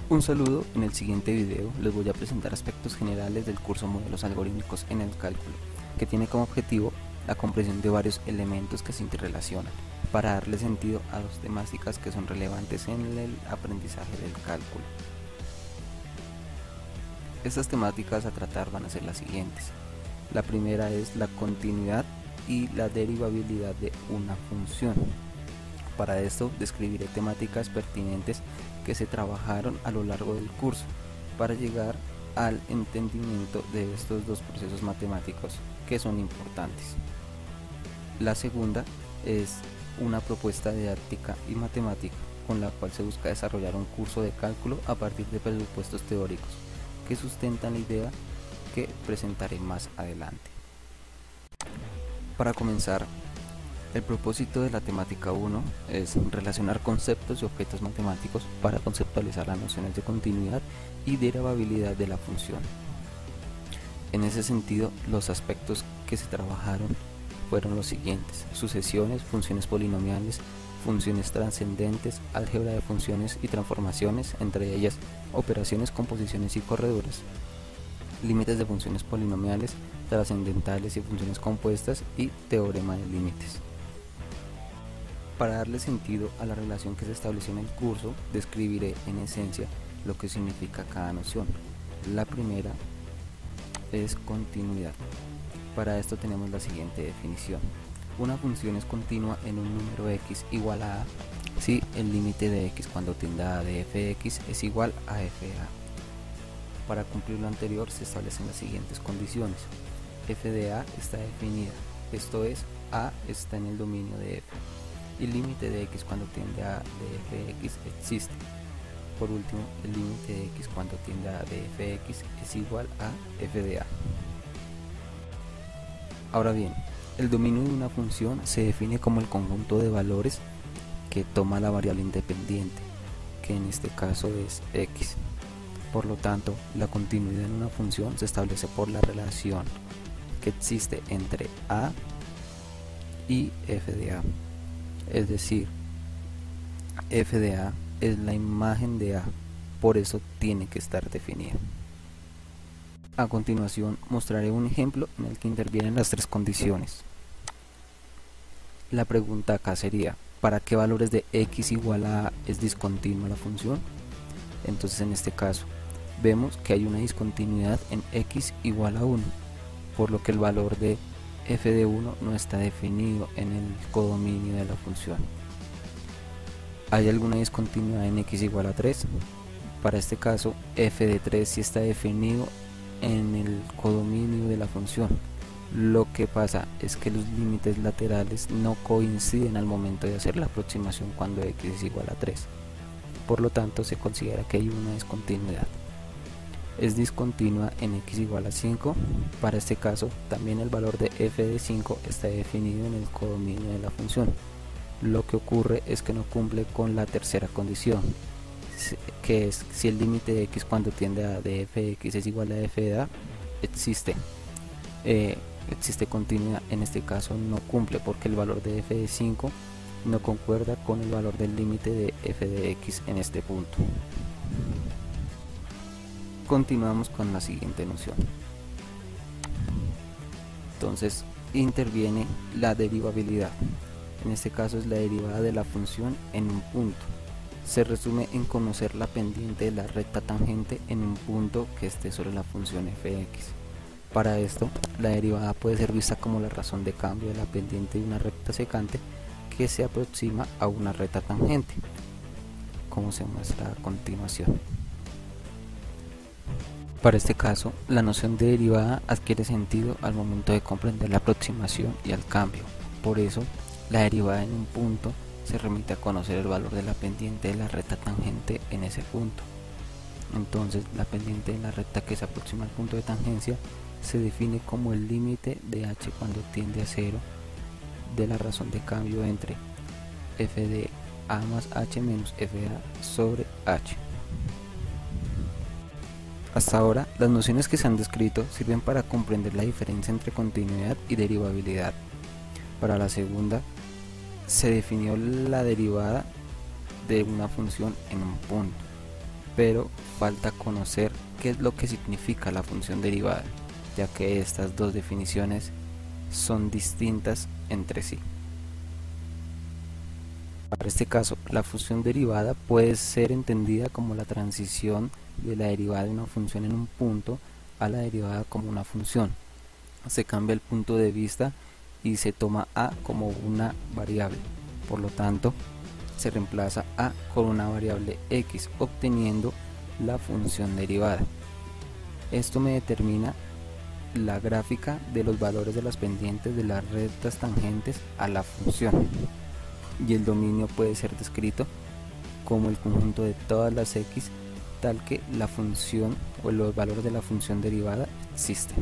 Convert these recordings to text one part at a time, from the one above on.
Un saludo, en el siguiente video les voy a presentar aspectos generales del curso Modelos Algorítmicos en el Cálculo, que tiene como objetivo la comprensión de varios elementos que se interrelacionan, para darle sentido a dos temáticas que son relevantes en el aprendizaje del cálculo. Estas temáticas a tratar van a ser las siguientes. La primera es la continuidad y la derivabilidad de una función. Para esto describiré temáticas pertinentes que se trabajaron a lo largo del curso para llegar al entendimiento de estos dos procesos matemáticos que son importantes. La segunda es una propuesta didáctica y matemática con la cual se busca desarrollar un curso de cálculo a partir de presupuestos teóricos que sustentan la idea que presentaré más adelante. Para comenzar, el propósito de la temática 1 es relacionar conceptos y objetos matemáticos para conceptualizar las nociones de continuidad y derivabilidad de la función. En ese sentido, los aspectos que se trabajaron fueron los siguientes: sucesiones, funciones polinomiales, funciones trascendentes, álgebra de funciones y transformaciones, entre ellas operaciones, composiciones y correduras, límites de funciones polinomiales, trascendentales y funciones compuestas, y teorema de límites. Para darle sentido a la relación que se estableció en el curso, describiré en esencia lo que significa cada noción. La primera es continuidad. Para esto tenemos la siguiente definición: una función es continua en un número x igual a si el límite de x cuando tiende a de fx es igual a fa. Para cumplir lo anterior se establecen las siguientes condiciones. F de a está definida, esto es, a está en el dominio de f, y el límite de x cuando tiende a de fx existe. Por último, el límite de x cuando tiende a de fx es igual a f de a. Ahora bien, el dominio de una función se define como el conjunto de valores que toma la variable independiente, que en este caso es x. Por lo tanto, la continuidad en una función se establece por la relación que existe entre a y f de a. Es decir, f de a es la imagen de a, por eso tiene que estar definida. A continuación mostraré un ejemplo en el que intervienen las tres condiciones. La pregunta acá sería: ¿para qué valores de x igual a es discontinua la función? Entonces en este caso vemos que hay una discontinuidad en x igual a 1, por lo que el valor de f de 1 no está definido en el codominio de la función. ¿Hay alguna discontinuidad en x igual a 3? Para este caso, f de 3 sí está definido en el codominio de la función. Lo que pasa es que los límites laterales no coinciden al momento de hacer la aproximación cuando x es igual a 3. Por lo tanto, se considera que hay una discontinuidad. Es discontinua en x igual a 5. Para este caso, también el valor de f de 5 está definido en el codominio de la función. Lo que ocurre es que no cumple con la tercera condición, que es si el límite de x cuando tiende a de fx es igual a f de a, existe continuidad. En este caso no cumple porque el valor de f de 5 no concuerda con el valor del límite de f de x en este punto. Continuamos con la siguiente noción. Entonces interviene la derivabilidad. En este caso es la derivada de la función en un punto. Se resume en conocer la pendiente de la recta tangente en un punto que esté sobre la función fx. Para esto, la derivada puede ser vista como la razón de cambio de la pendiente de una recta secante que se aproxima a una recta tangente, como se muestra a continuación. Para este caso, la noción de derivada adquiere sentido al momento de comprender la aproximación y al cambio. Por eso, la derivada en un punto se remite a conocer el valor de la pendiente de la recta tangente en ese punto. Entonces, la pendiente de la recta que se aproxima al punto de tangencia se define como el límite de h cuando tiende a 0 de la razón de cambio entre f de a más h menos f de a sobre h. Hasta ahora, las nociones que se han descrito sirven para comprender la diferencia entre continuidad y derivabilidad. Para la segunda, se definió la derivada de una función en un punto. pero falta conocer qué es lo que significa la función derivada, ya que estas dos definiciones son distintas entre sí. Para este caso, la función derivada puede ser entendida como la transición de la derivada de una función en un punto a la derivada como una función. Se cambia el punto de vista y se toma a como una variable. Por lo tanto, se reemplaza a con una variable x, obteniendo la función derivada. Esto me determina la gráfica de los valores de las pendientes de las rectas tangentes a la función, y el dominio puede ser descrito como el conjunto de todas las x tal que la función o los valores de la función derivada existen.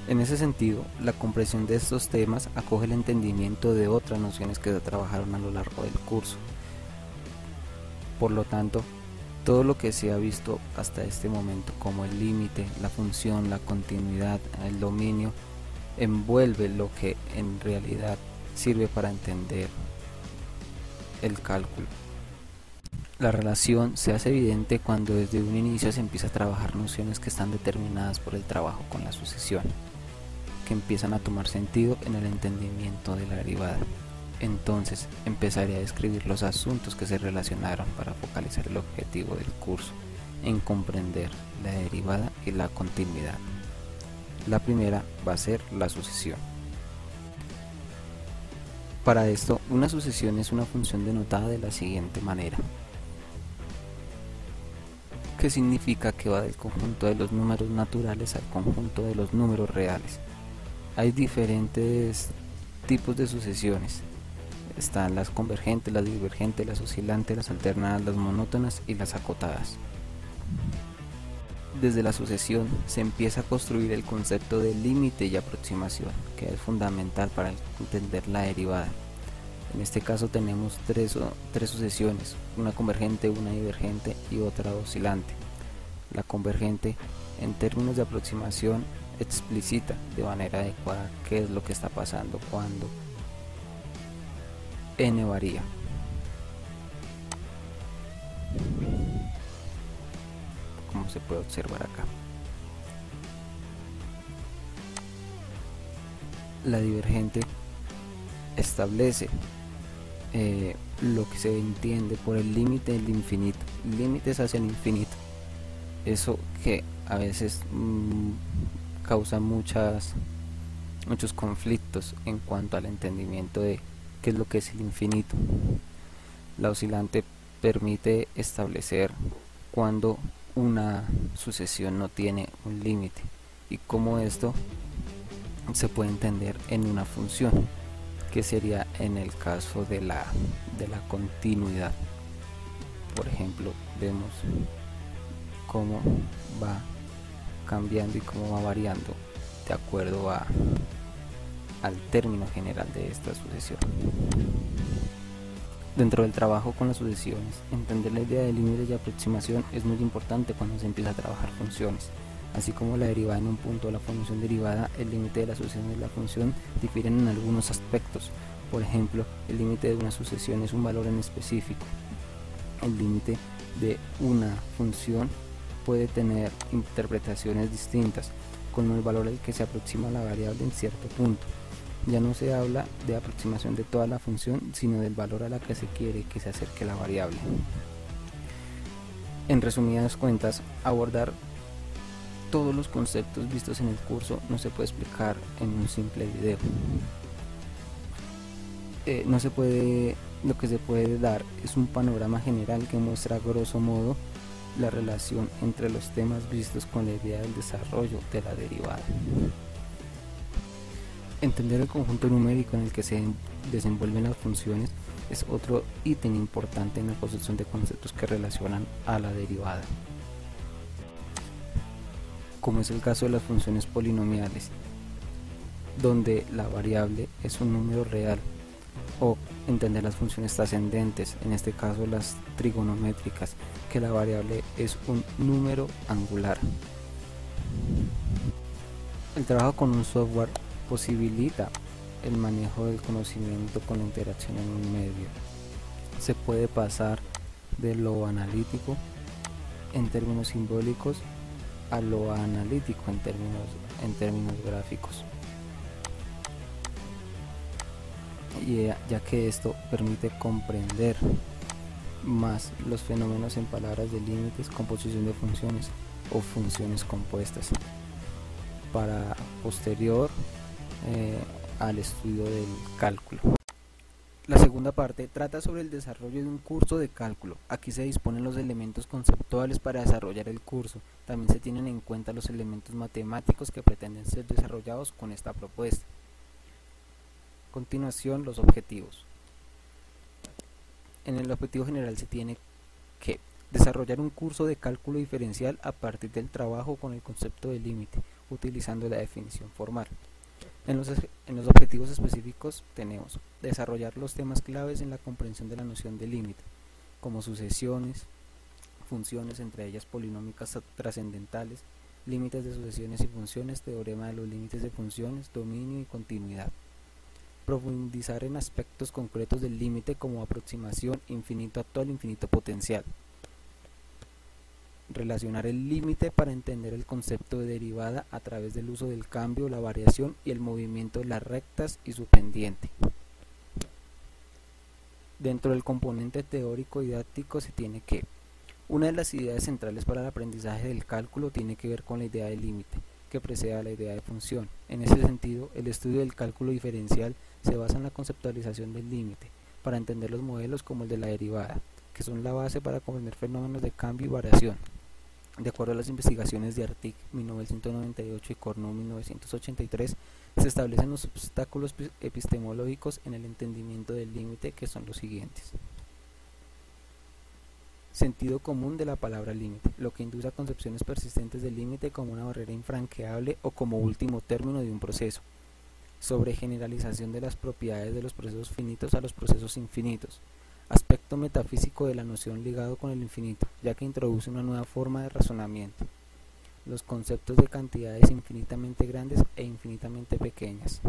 En ese sentido, la comprensión de estos temas acoge el entendimiento de otras nociones que se trabajaron a lo largo del curso. Por lo tanto, todo lo que se ha visto hasta este momento, como el límite, la función, la continuidad, el dominio, envuelve lo que en realidad sirve para entender el cálculo. La relación se hace evidente cuando desde un inicio se empieza a trabajar nociones que están determinadas por el trabajo con la sucesión, que empiezan a tomar sentido en el entendimiento de la derivada. Entonces empezaré a describir los asuntos que se relacionaron para focalizar el objetivo del curso en comprender la derivada y la continuidad. La primera va a ser la sucesión. Para esto, una sucesión es una función denotada de la siguiente manera, que significa que va del conjunto de los números naturales al conjunto de los números reales. Hay diferentes tipos de sucesiones. Están las convergentes, las divergentes, las oscilantes, las alternadas, las monótonas y las acotadas. Desde la sucesión se empieza a construir el concepto de límite y aproximación, que es fundamental para entender la derivada. En este caso tenemos tres sucesiones, una convergente, una divergente y otra oscilante. La convergente, en términos de aproximación, explicita de manera adecuada qué es lo que está pasando cuando n varía. Como se puede observar acá. La divergente establece lo que se entiende por el límite del infinito, límites hacia el infinito. Eso que a veces causa muchos conflictos en cuanto al entendimiento de qué es lo que es el infinito. La oscilante permite establecer cuando una sucesión no tiene un límite y cómo esto se puede entender en una función, que sería en el caso de la continuidad. Por ejemplo, vemos cómo va cambiando y cómo va variando de acuerdo al término general de esta sucesión. Dentro del trabajo con las sucesiones, entender la idea de límite y aproximación es muy importante cuando se empieza a trabajar funciones. Así como la derivada en un punto de la función derivada, el límite de la sucesión de la función difieren en algunos aspectos. Por ejemplo, el límite de una sucesión es un valor en específico. El límite de una función puede tener interpretaciones distintas, con el valor al que se aproxima la variable en cierto punto. Ya no se habla de aproximación de toda la función, sino del valor a la que se quiere que se acerque la variable. En resumidas cuentas, abordar todos los conceptos vistos en el curso no se puede explicar en un simple video. Lo que se puede dar es un panorama general que muestra grosso modo la relación entre los temas vistos con la idea del desarrollo de la derivada. Entender el conjunto numérico en el que se desenvuelven las funciones es otro ítem importante en la construcción de conceptos que relacionan a la derivada, como es el caso de las funciones polinomiales, donde la variable es un número real, o entender las funciones trascendentes, en este caso las trigonométricas, que la variable es un número angular. El trabajo con un software posibilita el manejo del conocimiento con la interacción en un medio. Se puede pasar de lo analítico en términos simbólicos a lo analítico en términos gráficos, y ya que esto permite comprender más los fenómenos en palabras de límites, composición de funciones o funciones compuestas, para posterior al estudio del cálculo. La segunda parte trata sobre el desarrollo de un curso de cálculo. Aquí se disponen los elementos conceptuales para desarrollar el curso. También se tienen en cuenta los elementos matemáticos que pretenden ser desarrollados con esta propuesta. A continuación, los objetivos. En el objetivo general se tiene que desarrollar un curso de cálculo diferencial a partir del trabajo con el concepto de límite, utilizando la definición formal. En los objetivos específicos tenemos desarrollar los temas claves en la comprensión de la noción de límite, como sucesiones, funciones, entre ellas polinómicas trascendentales, límites de sucesiones y funciones, teorema de los límites de funciones, dominio y continuidad. Profundizar en aspectos concretos del límite como aproximación, infinito actual, infinito potencial. Relacionar el límite para entender el concepto de derivada a través del uso del cambio, la variación y el movimiento de las rectas y su pendiente. Dentro del componente teórico didáctico se tiene que una de las ideas centrales para el aprendizaje del cálculo tiene que ver con la idea de límite, que precede a la idea de función. En ese sentido, el estudio del cálculo diferencial se basa en la conceptualización del límite, para entender los modelos como el de la derivada, que son la base para comprender fenómenos de cambio y variación. De acuerdo a las investigaciones de Artig 1998 y Cournot 1983, se establecen los obstáculos epistemológicos en el entendimiento del límite, que son los siguientes. Sentido común de la palabra límite, lo que induce a concepciones persistentes del límite como una barrera infranqueable o como último término de un proceso. Sobre generalización de las propiedades de los procesos finitos a los procesos infinitos. Aspecto metafísico de la noción ligado con el infinito, ya que introduce una nueva forma de razonamiento. Los conceptos de cantidades infinitamente grandes e infinitamente pequeñas.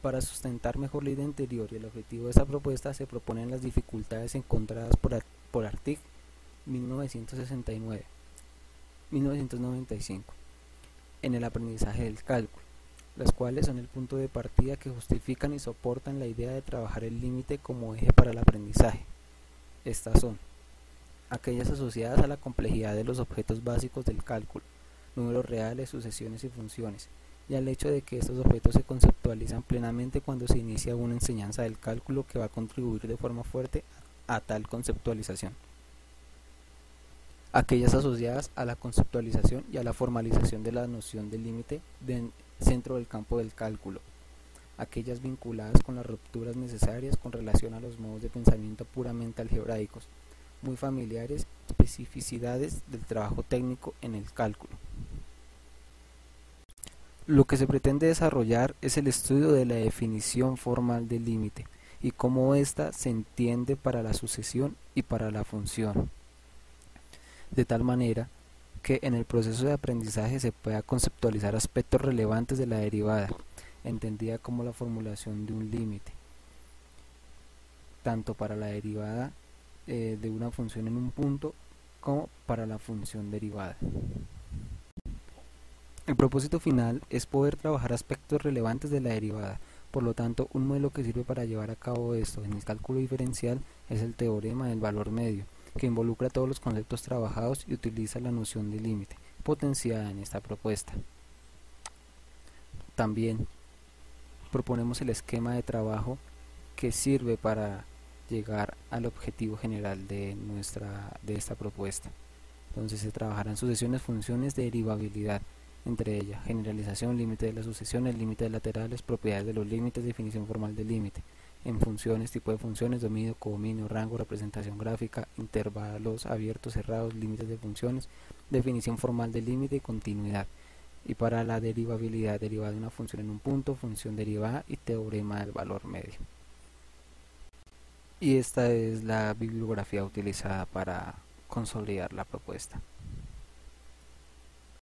Para sustentar mejor la idea anterior y el objetivo de esta propuesta, se proponen las dificultades encontradas por Artig 1995 en el aprendizaje del cálculo, las cuales son el punto de partida que justifican y soportan la idea de trabajar el límite como eje para el aprendizaje. Estas son aquellas asociadas a la complejidad de los objetos básicos del cálculo, números reales, sucesiones y funciones, y al hecho de que estos objetos se conceptualizan plenamente cuando se inicia una enseñanza del cálculo que va a contribuir de forma fuerte a tal conceptualización. Aquellas asociadas a la conceptualización y a la formalización de la noción del límite centro del campo del cálculo, aquellas vinculadas con las rupturas necesarias con relación a los modos de pensamiento puramente algebraicos, muy familiares, especificidades del trabajo técnico en el cálculo. Lo que se pretende desarrollar es el estudio de la definición formal del límite y cómo ésta se entiende para la sucesión y para la función, de tal manera que en el proceso de aprendizaje se pueda conceptualizar aspectos relevantes de la derivada, entendida como la formulación de un límite, tanto para la derivada de una función en un punto como para la función derivada. El propósito final es poder trabajar aspectos relevantes de la derivada. Por lo tanto, un modelo que sirve para llevar a cabo esto en el cálculo diferencial es el teorema del valor medio, que involucra todos los conceptos trabajados y utiliza la noción de límite, potenciada en esta propuesta. También proponemos el esquema de trabajo que sirve para llegar al objetivo general de esta propuesta. Entonces se trabajarán sucesiones, funciones, derivabilidad, entre ellas generalización, límite de las sucesiones, límites laterales, propiedades de los límites, definición formal del límite. En funciones, tipo de funciones, dominio, codominio, rango, representación gráfica, intervalos abiertos, cerrados, límites de funciones, definición formal del límite y continuidad. Y para la derivabilidad, derivada de una función en un punto, función derivada y teorema del valor medio. Y esta es la bibliografía utilizada para consolidar la propuesta.